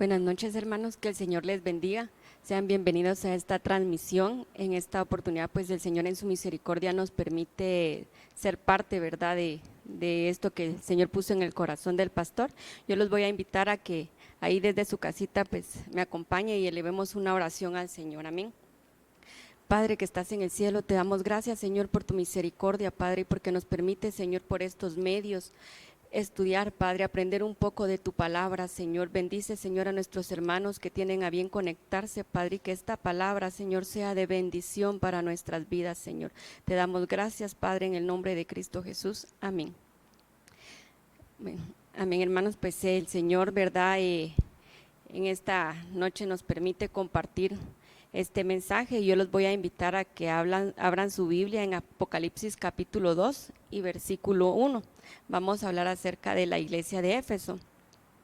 Buenas noches, hermanos, que el Señor les bendiga. Sean bienvenidos a esta transmisión. En esta oportunidad, pues el Señor en su misericordia nos permite ser parte, ¿verdad?, de esto que el Señor puso en el corazón del pastor. Yo los voy a invitar a que ahí desde su casita, pues me acompañe y elevemos una oración al Señor. Amén. Padre que estás en el cielo, te damos gracias, Señor, por tu misericordia, Padre, y porque nos permite, Señor, por estos medios estudiar, Padre, aprender un poco de tu palabra, Señor. Bendice, Señor, a nuestros hermanos que tienen a bien conectarse, Padre, y que esta palabra, Señor, sea de bendición para nuestras vidas, Señor. Te damos gracias, Padre, en el nombre de Cristo Jesús. Amén. Bueno, amén, hermanos, pues el Señor, ¿verdad?, en esta noche nos permite compartir este mensaje. Yo los voy a invitar a que abran su Biblia en Apocalipsis capítulo 2 y versículo 1. Vamos a hablar acerca de la iglesia de Éfeso.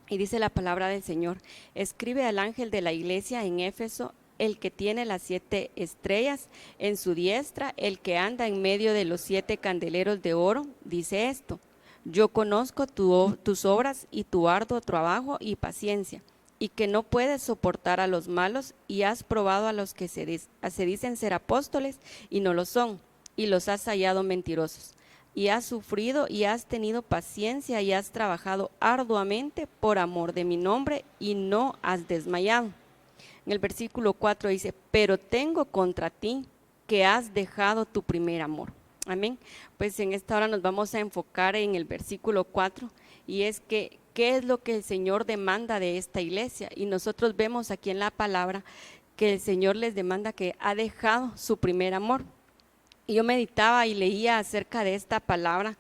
Y dice la palabra del Señor: escribe al ángel de la iglesia en Éfeso, el que tiene las 7 estrellas en su diestra, el que anda en medio de los 7 candeleros de oro, dice esto: yo conozco tus obras y tu arduo trabajo y paciencia, y que no puedes soportar a los malos, y has probado a los que se dicen ser apóstoles y no lo son, y los has hallado mentirosos. Y has sufrido y has tenido paciencia y has trabajado arduamente por amor de mi nombre y no has desmayado. En el versículo 4 dice: pero tengo contra ti que has dejado tu primer amor. Amén. Pues en esta hora nos vamos a enfocar en el versículo 4, y es que ¿qué es lo que el Señor demanda de esta iglesia? Y nosotros vemos aquí en la palabra que el Señor les demanda que ha dejado su primer amor. Y yo meditaba y leía acerca de esta palabra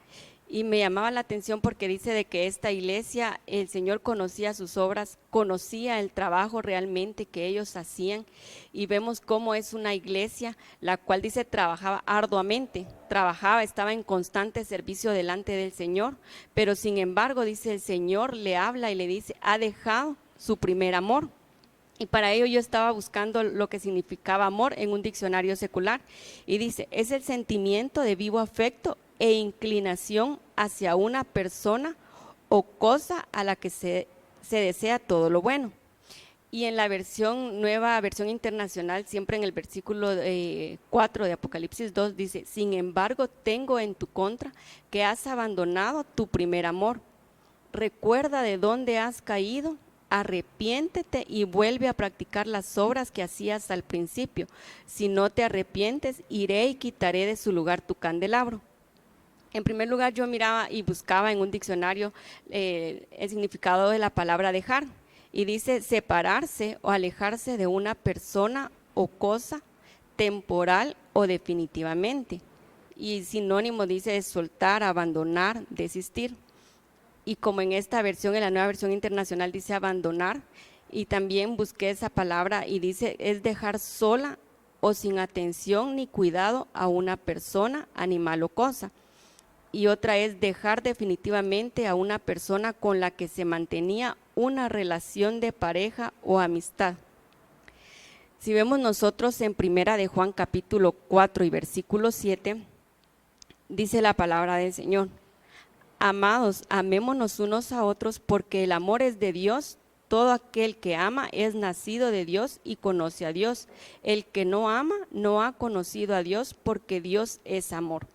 y me llamaba la atención porque dice de que esta iglesia, el Señor conocía sus obras, conocía el trabajo realmente que ellos hacían, y vemos cómo es una iglesia la cual dice trabajaba arduamente, estaba en constante servicio delante del Señor, pero sin embargo dice el Señor le habla y le dice: ha dejado su primer amor. Y para ello yo estaba buscando lo que significaba amor en un diccionario secular, y dice: es el sentimiento de vivo afecto e inclinación hacia una persona o cosa a la que se desea todo lo bueno. Y en la nueva versión internacional, siempre en el versículo 4 de Apocalipsis 2, dice: sin embargo, tengo en tu contra que has abandonado tu primer amor. Recuerda de dónde has caído, arrepiéntete y vuelve a practicar las obras que hacías al principio. Si no te arrepientes, iré y quitaré de su lugar tu candelabro. En primer lugar, yo miraba y buscaba en un diccionario el significado de la palabra dejar, y dice separarse o alejarse de una persona o cosa temporal o definitivamente. Y sinónimo dice soltar, abandonar, desistir. Y como en esta versión, en la nueva versión internacional, dice abandonar, y también busqué esa palabra y dice es dejar sola o sin atención ni cuidado a una persona, animal o cosa. Y otra es dejar definitivamente a una persona con la que se mantenía una relación de pareja o amistad. Si vemos nosotros en primera de Juan capítulo 4 y versículo 7, dice la palabra del Señor: amados, amémonos unos a otros, porque el amor es de Dios. Todo aquel que ama es nacido de Dios y conoce a Dios. El que no ama no ha conocido a Dios, porque Dios es amor.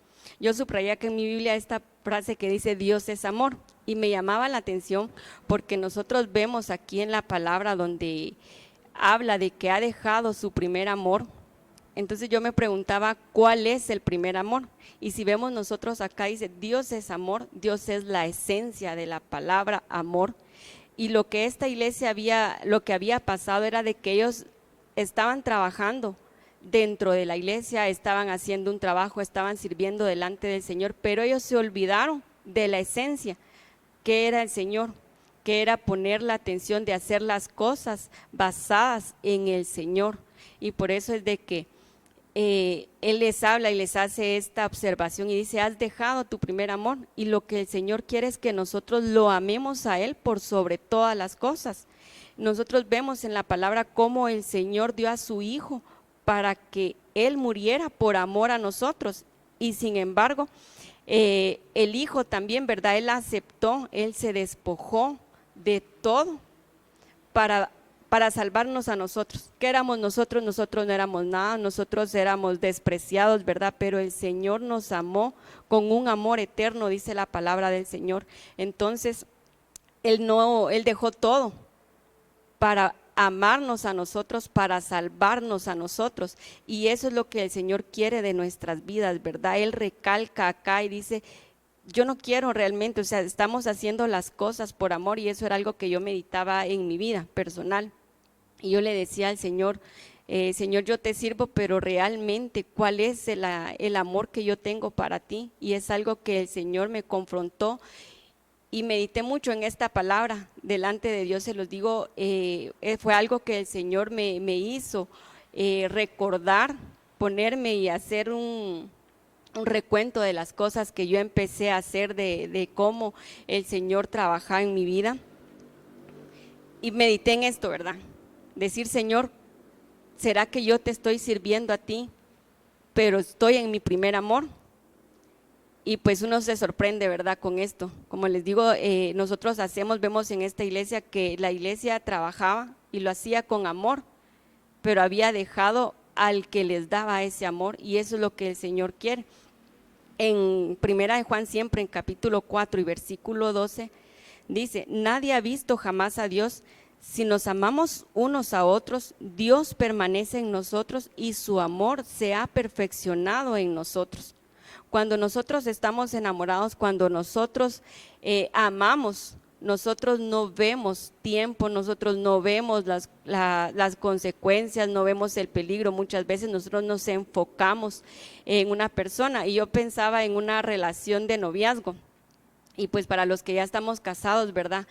Yo subrayé que en mi Biblia esta frase que dice Dios es amor, y me llamaba la atención porque nosotros vemos aquí en la palabra donde habla de que ha dejado su primer amor. Entonces yo me preguntaba cuál es el primer amor, y si vemos nosotros acá dice Dios es amor, Dios es la esencia de la palabra amor. Y lo que esta iglesia lo que había pasado era de que ellos estaban trabajando dentro de la iglesia, estaban haciendo un trabajo, estaban sirviendo delante del Señor, pero ellos se olvidaron de la esencia que era el Señor, que era poner la atención de hacer las cosas basadas en el Señor. Y por eso es de que Él les habla y les hace esta observación y dice: has dejado tu primer amor. Y lo que el Señor quiere es que nosotros lo amemos a Él por sobre todas las cosas. Nosotros vemos en la palabra cómo el Señor dio a su Hijo para que Él muriera por amor a nosotros, y sin embargo el Hijo también, ¿verdad? Él aceptó, Él se despojó de todo para para salvarnos a nosotros. ¿Qué éramos nosotros? Nosotros no éramos nada, nosotros éramos despreciados, ¿verdad? Pero el Señor nos amó con un amor eterno, dice la palabra del Señor. Entonces, Él dejó todo para amarnos a nosotros, para salvarnos a nosotros. Y eso es lo que el Señor quiere de nuestras vidas, ¿verdad? Él recalca acá y dice: yo no quiero realmente, o sea, estamos haciendo las cosas por amor, y eso era algo que yo meditaba en mi vida personal. Y yo le decía al Señor: Señor, yo te sirvo, pero realmente, ¿cuál es el amor que yo tengo para ti? Y es algo que el Señor me confrontó, y medité mucho en esta palabra delante de Dios, se los digo, fue algo que el Señor me hizo recordar, ponerme y hacer un recuento de las cosas que yo empecé a hacer, de cómo el Señor trabaja en mi vida. Y medité en esto, ¿verdad? Decir: Señor, ¿será que yo te estoy sirviendo a ti, pero estoy en mi primer amor? Y pues uno se sorprende, ¿verdad?, con esto. Como les digo, nosotros vemos en esta iglesia que la iglesia trabajaba y lo hacía con amor, pero había dejado al que les daba ese amor, y eso es lo que el Señor quiere. En Primera de Juan, siempre en capítulo 4 y versículo 12, dice: nadie ha visto jamás a Dios. Si nos amamos unos a otros, Dios permanece en nosotros y su amor se ha perfeccionado en nosotros. Cuando nosotros estamos enamorados, cuando nosotros amamos, nosotros no vemos tiempo, nosotros no vemos las consecuencias, no vemos el peligro. Muchas veces nosotros nos enfocamos en una persona, y yo pensaba en una relación de noviazgo, y pues para los que ya estamos casados, ¿verdad?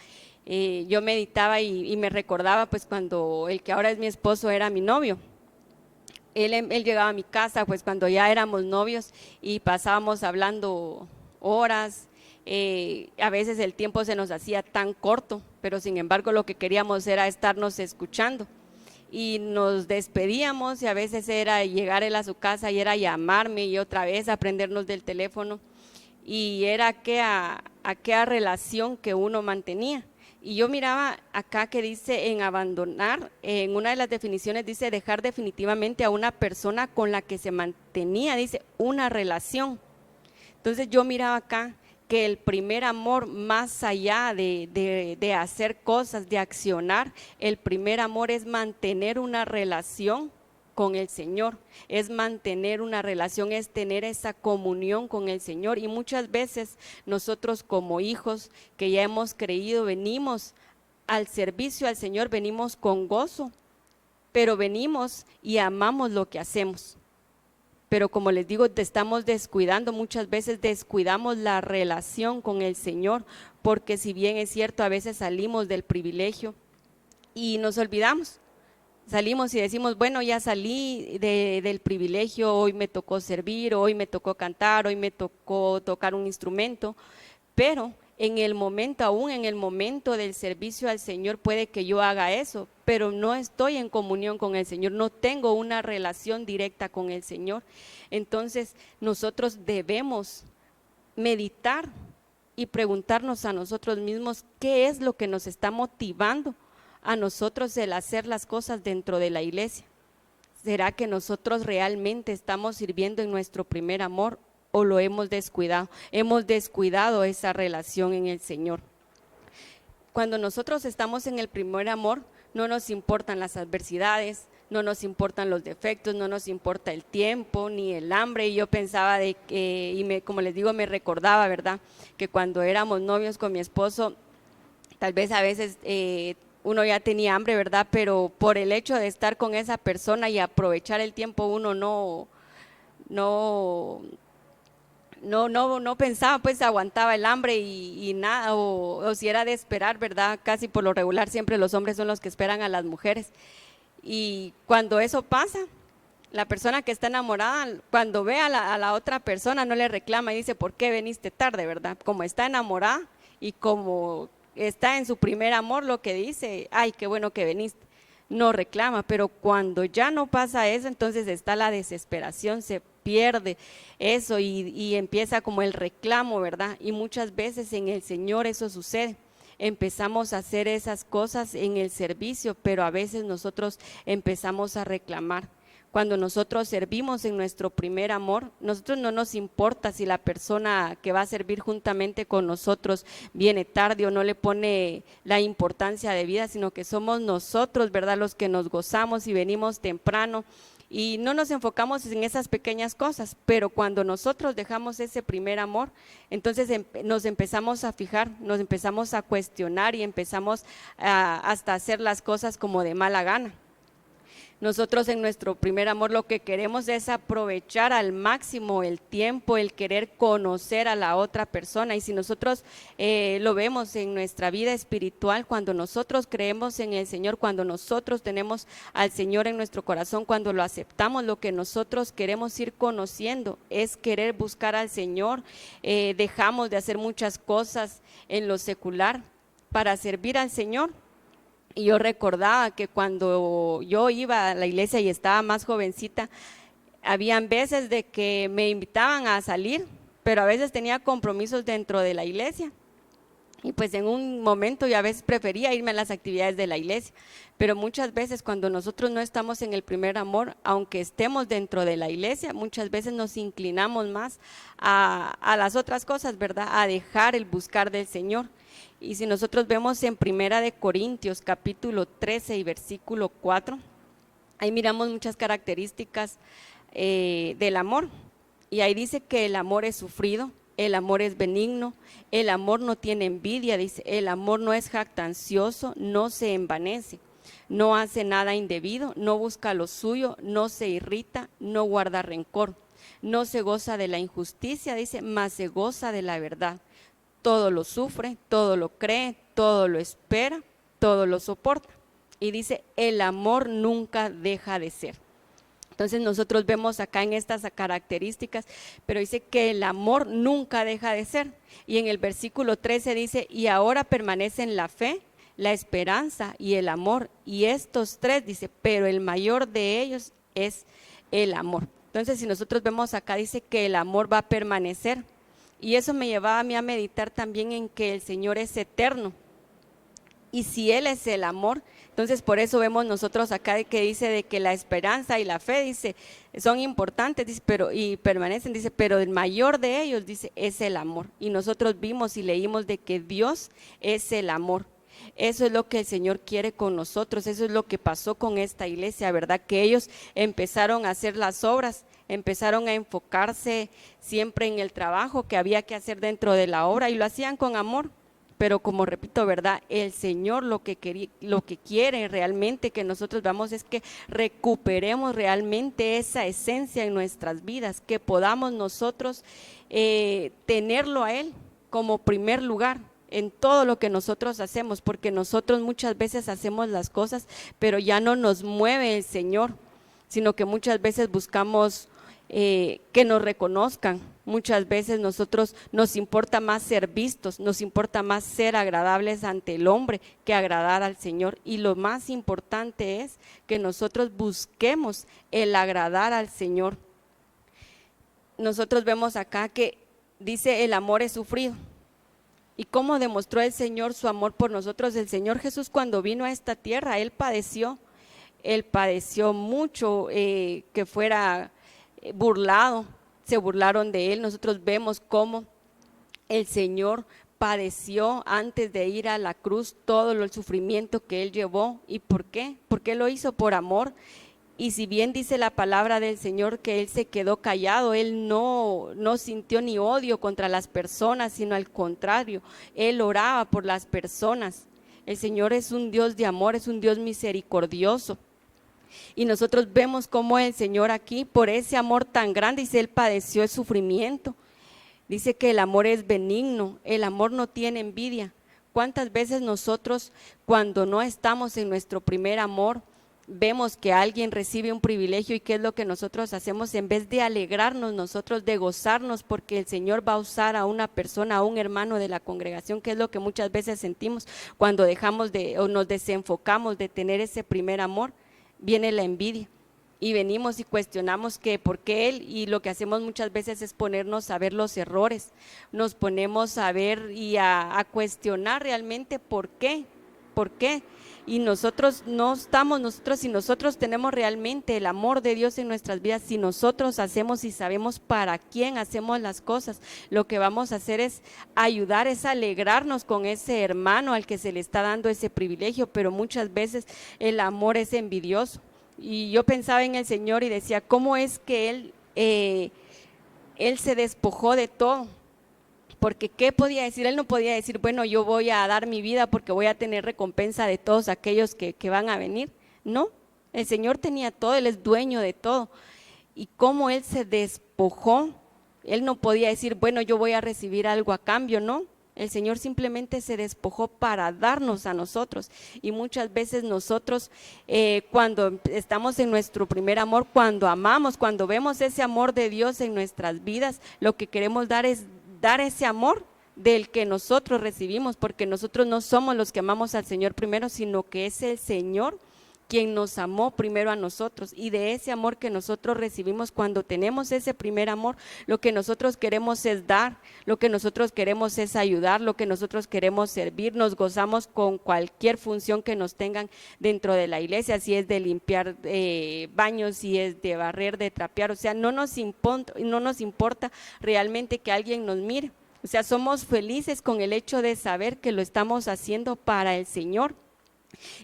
Yo meditaba y me recordaba pues cuando el que ahora es mi esposo era mi novio. Él llegaba a mi casa pues cuando ya éramos novios, y pasábamos hablando horas. A veces el tiempo se nos hacía tan corto, pero sin embargo lo que queríamos era estarnos escuchando, y nos despedíamos, y a veces era llegar él a su casa y era llamarme y otra vez aprendernos del teléfono, y era aquella relación que uno mantenía. Y yo miraba acá que dice en abandonar, en una de las definiciones dice dejar definitivamente a una persona con la que se mantenía, dice una relación. Entonces yo miraba acá que el primer amor, más allá de hacer cosas, de accionar, el primer amor es mantener una relación con el Señor, es mantener una relación, es tener esa comunión con el Señor. Y muchas veces nosotros como hijos que ya hemos creído, venimos al servicio al Señor, venimos con gozo, pero venimos y amamos lo que hacemos. Pero como les digo, te estamos descuidando, muchas veces descuidamos la relación con el Señor, porque si bien es cierto, a veces salimos del privilegio y nos olvidamos. Salimos y decimos: bueno, ya salí del privilegio, hoy me tocó servir, hoy me tocó cantar, hoy me tocó tocar un instrumento, pero en el momento, aún en el momento del servicio al Señor, puede que yo haga eso, pero no estoy en comunión con el Señor, no tengo una relación directa con el Señor. Entonces nosotros debemos meditar y preguntarnos a nosotros mismos qué es lo que nos está motivando a nosotros el hacer las cosas dentro de la iglesia. ¿Será que nosotros realmente estamos sirviendo en nuestro primer amor, o lo hemos descuidado? Hemos descuidado esa relación en el Señor. Cuando nosotros estamos en el primer amor, no nos importan las adversidades, no nos importan los defectos, no nos importa el tiempo ni el hambre. Y yo pensaba de que, como les digo, me recordaba, ¿verdad?, que cuando éramos novios con mi esposo, tal vez a veces uno ya tenía hambre, ¿verdad?, pero por el hecho de estar con esa persona y aprovechar el tiempo, uno no pensaba, pues aguantaba el hambre y nada, o si era de esperar, ¿verdad? Casi por lo regular siempre los hombres son los que esperan a las mujeres. Y cuando eso pasa, la persona que está enamorada, cuando ve a la otra persona, no le reclama y dice: ¿por qué veniste tarde?, ¿verdad? Como está enamorada y como está en su primer amor, lo que dice: ay, qué bueno que viniste, no reclama. Pero cuando ya no pasa eso, entonces está la desesperación, se pierde eso y empieza como el reclamo, ¿verdad? Y muchas veces en el Señor eso sucede. empezamos a hacer esas cosas en el servicio, pero a veces nosotros empezamos a reclamar. Cuando nosotros servimos en nuestro primer amor, nosotros no nos importa si la persona que va a servir juntamente con nosotros viene tarde o no le pone la importancia de vida, sino que somos nosotros, ¿verdad?, los que nos gozamos y venimos temprano y no nos enfocamos en esas pequeñas cosas, pero cuando nosotros dejamos ese primer amor, entonces nos empezamos a fijar, nos empezamos a cuestionar y empezamos hasta hacer las cosas como de mala gana. Nosotros en nuestro primer amor lo que queremos es aprovechar al máximo el tiempo, el querer conocer a la otra persona. Y si nosotros lo vemos en nuestra vida espiritual, cuando nosotros creemos en el Señor, cuando nosotros tenemos al Señor en nuestro corazón, cuando lo aceptamos, lo que nosotros queremos ir conociendo es querer buscar al Señor. Dejamos de hacer muchas cosas en lo secular para servir al Señor. Y yo recordaba que cuando yo iba a la iglesia y estaba más jovencita, habían veces de que me invitaban a salir, pero a veces tenía compromisos dentro de la iglesia. Y pues en un momento yo a veces prefería irme a las actividades de la iglesia, pero muchas veces cuando nosotros no estamos en el primer amor, aunque estemos dentro de la iglesia, muchas veces nos inclinamos más a las otras cosas, ¿verdad? A dejar el buscar del Señor. Y si nosotros vemos en Primera de Corintios capítulo 13 y versículo 4, ahí miramos muchas características del amor. Y ahí dice que el amor es sufrido, el amor es benigno, el amor no tiene envidia, dice, el amor no es jactancioso, no se envanece, no hace nada indebido, no busca lo suyo, no se irrita, no guarda rencor, no se goza de la injusticia, dice, mas se goza de la verdad. Todo lo sufre, todo lo cree, todo lo espera, todo lo soporta. Y dice, el amor nunca deja de ser. Entonces nosotros vemos acá en estas características, pero dice que el amor nunca deja de ser. Y en el versículo 13 dice, y ahora permanecen la fe, la esperanza y el amor. Y estos tres, dice, pero el mayor de ellos es el amor. Entonces si nosotros vemos acá, dice que el amor va a permanecer. Y eso me llevaba a mí a meditar también en que el Señor es eterno. Y si Él es el amor, entonces por eso vemos nosotros acá de que dice de que la esperanza y la fe, dice, son importantes, dice, y permanecen, dice, pero el mayor de ellos, dice, es el amor. Y nosotros vimos y leímos de que Dios es el amor. Eso es lo que el Señor quiere con nosotros, eso es lo que pasó con esta iglesia, ¿verdad? Que ellos empezaron a hacer las obras, empezaron a enfocarse siempre en el trabajo que había que hacer dentro de la obra y lo hacían con amor, pero como repito, ¿verdad? El Señor lo que quiere realmente que nosotros vamos es que recuperemos realmente esa esencia en nuestras vidas, que podamos nosotros tenerlo a Él como primer lugar en todo lo que nosotros hacemos, porque nosotros muchas veces hacemos las cosas, pero ya no nos mueve el Señor, sino que muchas veces buscamos que nos reconozcan. Muchas veces nosotros nos importa más ser vistos, nos importa más ser agradables ante el hombre que agradar al Señor. Y lo más importante es que nosotros busquemos el agradar al Señor. Nosotros vemos acá que dice el amor es sufrido. ¿Y cómo demostró el Señor su amor por nosotros? El Señor Jesús cuando vino a esta tierra, Él padeció mucho, que fuera burlado, se burlaron de Él. Nosotros vemos cómo el Señor padeció antes de ir a la cruz todo el sufrimiento que Él llevó. ¿Y por qué? Porque lo hizo por amor. Y si bien dice la palabra del Señor que Él se quedó callado, Él no sintió ni odio contra las personas, sino al contrario, Él oraba por las personas. El Señor es un Dios de amor, es un Dios misericordioso. Y nosotros vemos cómo el Señor aquí, por ese amor tan grande, dice, Él padeció el sufrimiento. Dice que el amor es benigno, el amor no tiene envidia. ¿Cuántas veces nosotros, cuando no estamos en nuestro primer amor, vemos que alguien recibe un privilegio y qué es lo que nosotros hacemos? En vez de alegrarnos nosotros, de gozarnos porque el Señor va a usar a una persona, a un hermano de la congregación, que es lo que muchas veces sentimos cuando dejamos o nos desenfocamos de tener ese primer amor, viene la envidia. y venimos y cuestionamos que por qué él, y lo que hacemos muchas veces es ponernos a ver los errores, nos ponemos a ver y a cuestionar realmente por qué, y nosotros no estamos, si nosotros tenemos realmente el amor de Dios en nuestras vidas, si nosotros hacemos y sabemos para quién hacemos las cosas, lo que vamos a hacer es ayudar, es alegrarnos con ese hermano al que se le está dando ese privilegio, pero muchas veces el amor es envidioso. Y yo pensaba en el Señor y decía, ¿cómo es que Él se despojó de todo? Porque ¿qué podía decir? Él no podía decir, bueno, yo voy a dar mi vida porque voy a tener recompensa de todos aquellos que van a venir. No, el Señor tenía todo, Él es dueño de todo. Y cómo Él se despojó, Él no podía decir, bueno, yo voy a recibir algo a cambio, no. El Señor simplemente se despojó para darnos a nosotros, y muchas veces nosotros cuando estamos en nuestro primer amor, cuando amamos, cuando vemos ese amor de Dios en nuestras vidas, lo que queremos dar es dar ese amor del que nosotros recibimos, porque nosotros no somos los que amamos al Señor primero, sino que es el Señor quien nos amó primero a nosotros, y de ese amor que nosotros recibimos cuando tenemos ese primer amor, lo que nosotros queremos es dar, lo que nosotros queremos es ayudar, lo que nosotros queremos servir, nos gozamos con cualquier función que nos tengan dentro de la iglesia, si es de limpiar baños, si es de barrer, de trapear, o sea, no nos importa realmente que alguien nos mire, o sea, somos felices con el hecho de saber que lo estamos haciendo para el Señor.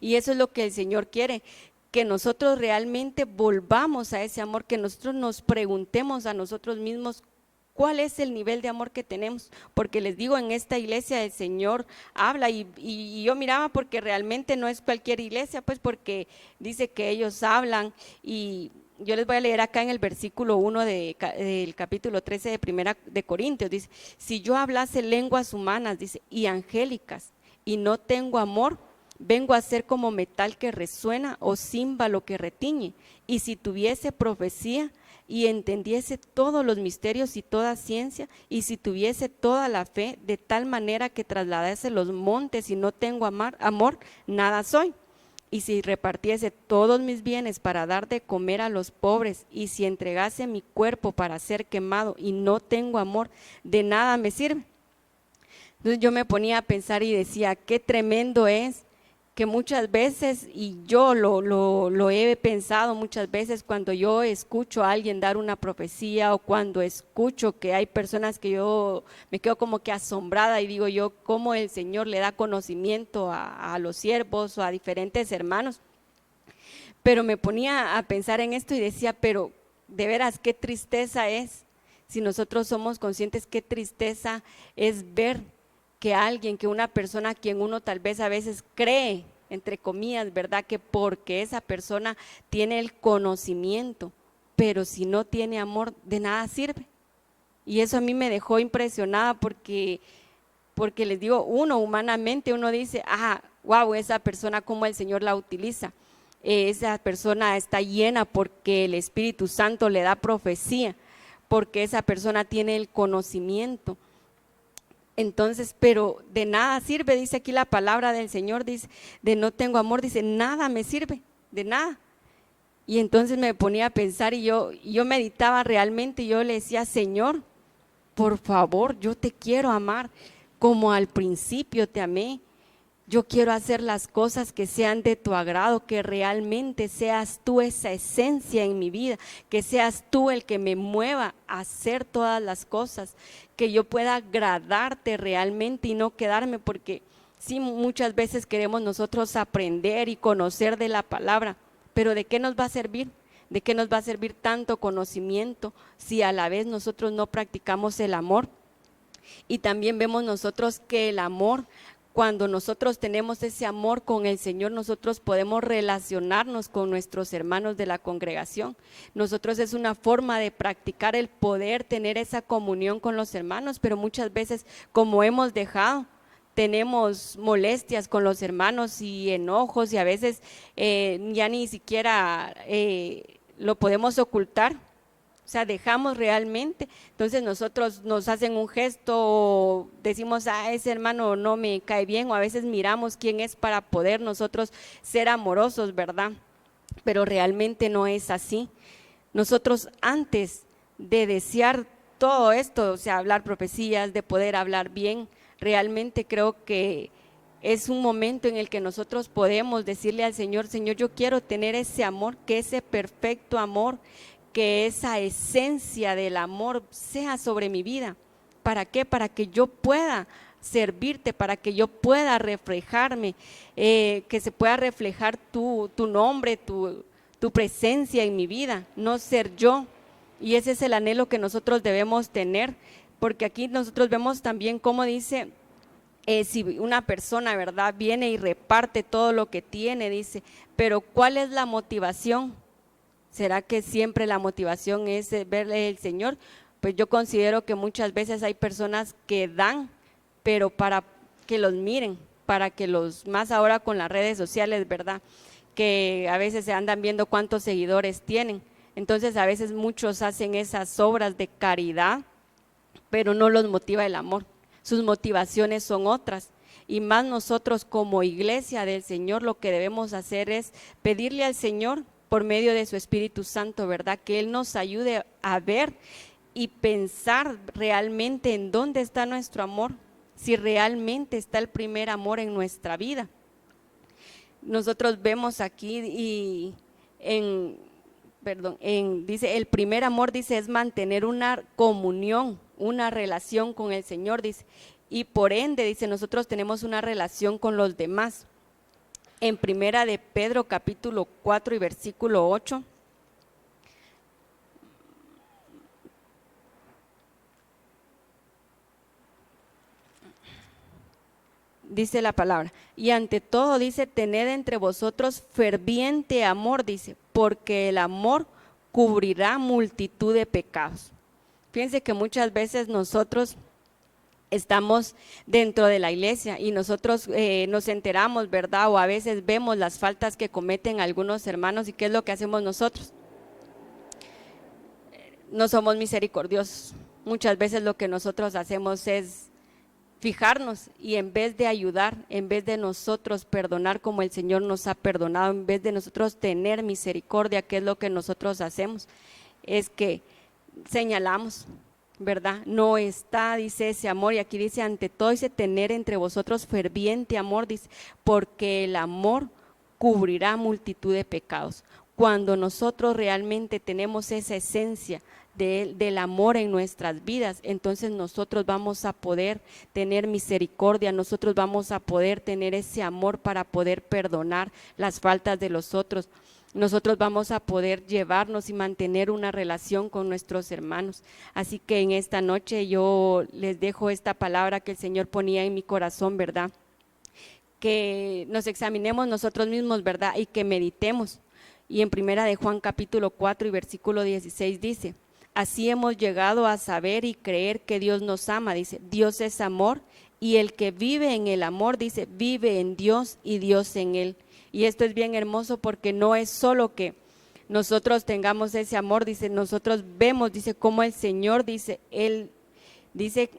Y eso es lo que el Señor quiere, que nosotros realmente volvamos a ese amor, que nosotros nos preguntemos a nosotros mismos cuál es el nivel de amor que tenemos, porque les digo, en esta iglesia el Señor habla y yo miraba, porque realmente no es cualquier iglesia, pues porque dice que ellos hablan, y yo les voy a leer acá en el versículo 1 del capítulo 13 de Primera de Corintios, dice, si yo hablase lenguas humanas, dice, y angélicas, y no tengo amor, vengo a ser como metal que resuena o címbalo que retiñe, y si tuviese profecía y entendiese todos los misterios y toda ciencia, y si tuviese toda la fe de tal manera que trasladase los montes y no tengo amor, nada soy. Y si repartiese todos mis bienes para dar de comer a los pobres, y si entregase mi cuerpo para ser quemado y no tengo amor, de nada me sirve. Entonces yo me ponía a pensar y decía, qué tremendo es que muchas veces, y yo lo he pensado muchas veces, cuando yo escucho a alguien dar una profecía, o cuando escucho que hay personas que yo me quedo como que asombrada y digo yo, cómo el Señor le da conocimiento a los siervos o a diferentes hermanos, pero me ponía a pensar en esto y decía, pero de veras qué tristeza es, si nosotros somos conscientes, qué tristeza es ver que alguien, que una persona a quien uno tal vez a veces cree, entre comillas, ¿verdad? Que porque esa persona tiene el conocimiento, pero si no tiene amor, de nada sirve. Y eso a mí me dejó impresionada, porque les digo, humanamente uno dice, wow, esa persona cómo el Señor la utiliza. Esa persona está llena porque el Espíritu Santo le da profecía, porque esa persona tiene el conocimiento. Entonces, pero de nada sirve, dice aquí la palabra del Señor, dice, de no tengo amor, dice, nada me sirve, de nada. Y entonces me ponía a pensar y yo meditaba realmente, y yo le decía, Señor, por favor, yo te quiero amar como al principio te amé. Yo quiero hacer las cosas que sean de tu agrado, que realmente seas tú esa esencia en mi vida, que seas tú el que me mueva a hacer todas las cosas, que yo pueda agradarte realmente y no quedarme, porque sí, muchas veces queremos nosotros aprender y conocer de la palabra, pero ¿de qué nos va a servir? ¿De qué nos va a servir tanto conocimiento si a la vez nosotros no practicamos el amor? Y también vemos nosotros que el amor, cuando nosotros tenemos ese amor con el Señor, nosotros podemos relacionarnos con nuestros hermanos de la congregación. Nosotros es una forma de practicar el poder tener esa comunión con los hermanos, pero muchas veces, como hemos dejado, tenemos molestias con los hermanos y enojos, y a veces ya ni siquiera lo podemos ocultar. O sea, dejamos realmente, entonces nosotros nos hacen un gesto, o decimos, ese hermano no me cae bien, o a veces miramos quién es para poder nosotros ser amorosos, ¿verdad? pero realmente no es así. Nosotros antes de desear todo esto, o sea, hablar profecías, de poder hablar bien, realmente creo que es un momento en el que nosotros podemos decirle al Señor, Señor, yo quiero tener ese amor, que ese perfecto amor, que esa esencia del amor sea sobre mi vida. ¿Para qué? Para que yo pueda servirte, para que yo pueda reflejarme, que se pueda reflejar tu nombre, tu presencia en mi vida, no ser yo. Y ese es el anhelo que nosotros debemos tener, porque aquí nosotros vemos también cómo dice, si una persona, ¿verdad?, viene y reparte todo lo que tiene, dice, pero ¿cuál es la motivación? ¿Será que siempre la motivación es verle al Señor? Pues yo considero que muchas veces hay personas que dan, pero para que los miren, para que los, más ahora con las redes sociales, ¿verdad?, que a veces se andan viendo cuántos seguidores tienen. Entonces a veces muchos hacen esas obras de caridad, pero no los motiva el amor. Sus motivaciones son otras. Y más nosotros como iglesia del Señor lo que debemos hacer es pedirle al Señor por medio de su Espíritu Santo, ¿verdad?, que Él nos ayude a ver y pensar realmente en dónde está nuestro amor, si realmente está el primer amor en nuestra vida. Nosotros vemos aquí dice, el primer amor, dice, es mantener una comunión, una relación con el Señor, dice, y por ende, dice, nosotros tenemos una relación con los demás. En primera de Pedro capítulo 4 y versículo 8, dice la palabra, y ante todo, dice, tened entre vosotros ferviente amor, dice, porque el amor cubrirá multitud de pecados. Fíjense que muchas veces nosotros estamos dentro de la iglesia y nosotros nos enteramos, ¿verdad?, o a veces vemos las faltas que cometen algunos hermanos, y ¿qué es lo que hacemos nosotros? No somos misericordiosos. Muchas veces lo que nosotros hacemos es fijarnos, y en vez de ayudar, en vez de nosotros perdonar como el Señor nos ha perdonado, en vez de nosotros tener misericordia, ¿qué es lo que nosotros hacemos? Es que señalamos, ¿verdad? No está, dice, ese amor, y aquí dice, ante todo, dice, tener entre vosotros ferviente amor, dice, porque el amor cubrirá multitud de pecados. Cuando nosotros realmente tenemos esa esencia del amor en nuestras vidas, entonces nosotros vamos a poder tener misericordia, nosotros vamos a poder tener ese amor para poder perdonar las faltas de los otros. Nosotros vamos a poder llevarnos y mantener una relación con nuestros hermanos. Así que en esta noche yo les dejo esta palabra que el Señor ponía en mi corazón, ¿verdad? Que nos examinemos nosotros mismos, ¿verdad?, y que meditemos. Y en primera de Juan capítulo 4 y versículo 16 dice, así hemos llegado a saber y creer que Dios nos ama, dice, Dios es amor, y el que vive en el amor, dice, vive en Dios y Dios en él. Y esto es bien hermoso, porque no es solo que nosotros tengamos ese amor, dice, nosotros vemos, dice, cómo el Señor, dice, Él, dice,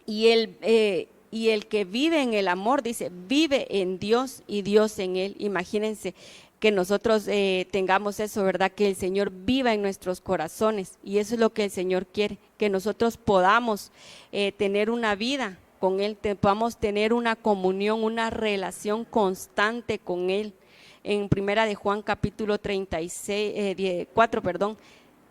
y el que vive en el amor, dice, vive en Dios y Dios en él. Imagínense que nosotros tengamos eso, ¿verdad?, que el Señor viva en nuestros corazones, y eso es lo que el Señor quiere, que nosotros podamos tener una vida con Él, podamos tener una comunión, una relación constante con Él. En primera de Juan capítulo 4,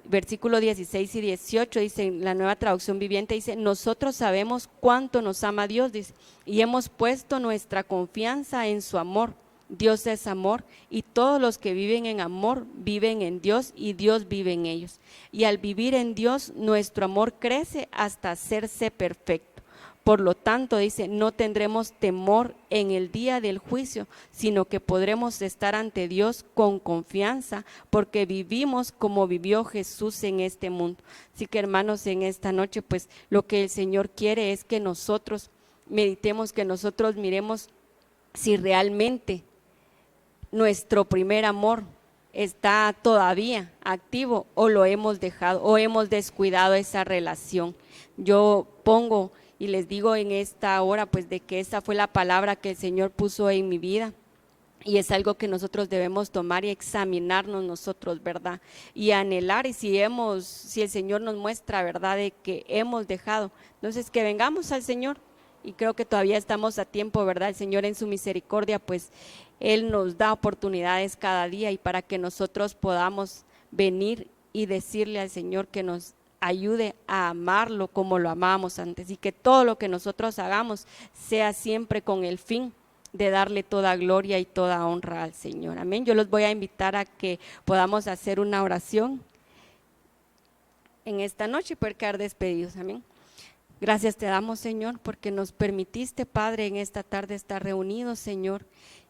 versículo 16 y 18, dice, en la Nueva Traducción Viviente, dice, nosotros sabemos cuánto nos ama Dios, dice, y hemos puesto nuestra confianza en su amor. Dios es amor, y todos los que viven en amor viven en Dios, y Dios vive en ellos. Y al vivir en Dios, nuestro amor crece hasta hacerse perfecto. Por lo tanto, dice, no tendremos temor en el día del juicio, sino que podremos estar ante Dios con confianza, porque vivimos como vivió Jesús en este mundo. Así que, hermanos, en esta noche, pues lo que el Señor quiere es que nosotros meditemos, que nosotros miremos si realmente nuestro primer amor está todavía activo, o lo hemos dejado, o hemos descuidado esa relación. Yo pongo y les digo en esta hora, pues, de que esa fue la palabra que el Señor puso en mi vida, Y es algo que nosotros debemos tomar y examinarnos nosotros, ¿verdad? Y anhelar, y si el Señor nos muestra, ¿verdad?, de que hemos dejado, entonces que vengamos al Señor. Y creo que todavía estamos a tiempo, ¿verdad? El Señor en su misericordia, pues Él nos da oportunidades cada día, y para que nosotros podamos venir y decirle al Señor que nos ayude a amarlo como lo amábamos antes, y que todo lo que nosotros hagamos sea siempre con el fin de darle toda gloria y toda honra al Señor. Amén. Yo los voy a invitar a que podamos hacer una oración en esta noche y poder quedar despedidos. Amén. Gracias te damos, Señor, porque nos permitiste, Padre, en esta tarde estar reunidos, Señor.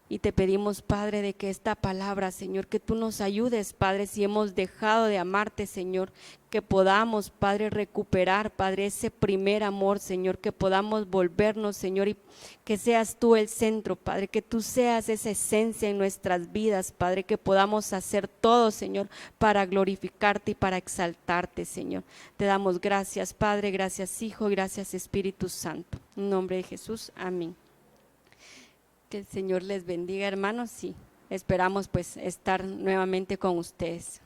Y te pedimos, Padre, de que esta palabra, Señor, que tú nos ayudes, Padre, si hemos dejado de amarte, Señor, que podamos, Padre, recuperar, Padre, ese primer amor, Señor, que podamos volvernos, Señor, y que seas tú el centro, Padre, que tú seas esa esencia en nuestras vidas, Padre, que podamos hacer todo, Señor, para glorificarte y para exaltarte, Señor. Te damos gracias, Padre, gracias, Hijo, gracias, Espíritu Santo. En nombre de Jesús, amén. Que el Señor les bendiga, hermanos, y esperamos pues estar nuevamente con ustedes.